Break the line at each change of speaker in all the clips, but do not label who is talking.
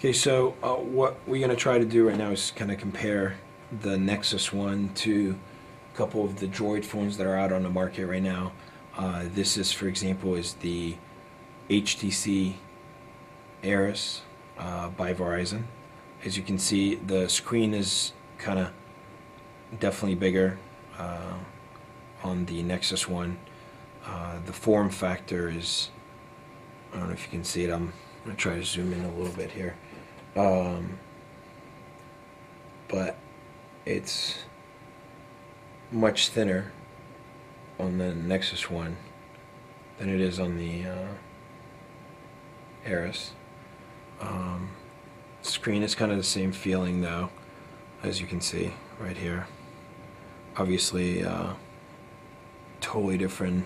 Okay, so what we're going to try to do right now is kind of compare the Nexus One to a couple of the Droid phones that are out on the market right now. This is, for example, is the HTC Ares by Verizon. As you can see, the screen is kind of definitely bigger on the Nexus One. The form factor is, I don't know if you can see it, I'm going to try to zoom in a little bit here. But it's much thinner on the Nexus One than it is on the Ares. Screen is kind of the same feeling though, as you can see right here. Obviously, totally different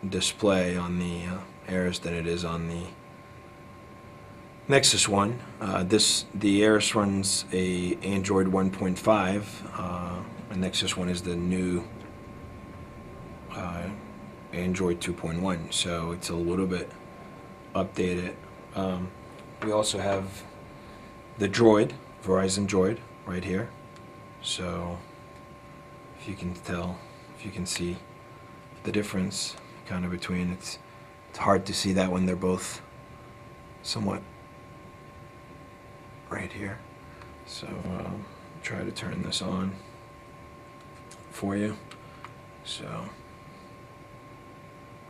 display on the Ares than it is on the Nexus One. The Ares runs a Android 1.5. The Nexus One is the new Android 2.1, so it's a little bit updated. We also have the Droid, Verizon Droid, right here. So if you can tell, if you can see the difference kind of between, it's hard to see that when they're both somewhat right here. So try to turn this on for you. So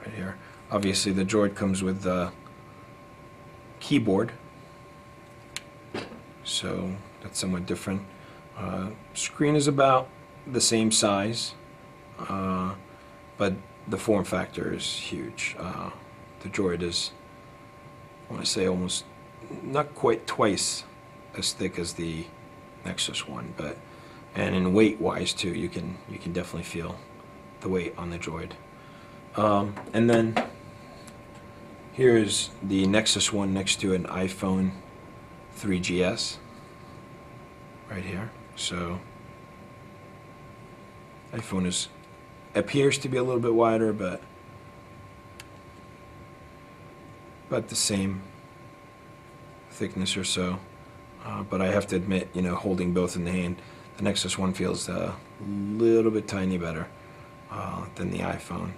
right here, obviously the Droid comes with the keyboard, so that's somewhat different. Screen is about the same size, but the form factor is huge. The Droid is, I want to say, almost not quite twice as thick as the Nexus One, and in weight wise too, you can definitely feel the weight on the Droid. And then here is the Nexus One next to an iPhone 3GS right here. So iPhone appears to be a little bit wider, but about the same thickness or so. But I have to admit, holding both in the hand, the Nexus One feels a little bit tiny better than the iPhone.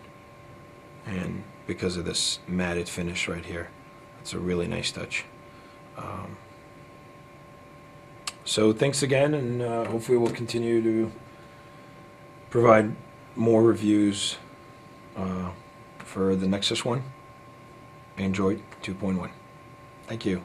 And because of this matted finish right here, it's a really nice touch. So thanks again, and hopefully we'll continue to provide more reviews for the Nexus One, Android 2.1. Thank you.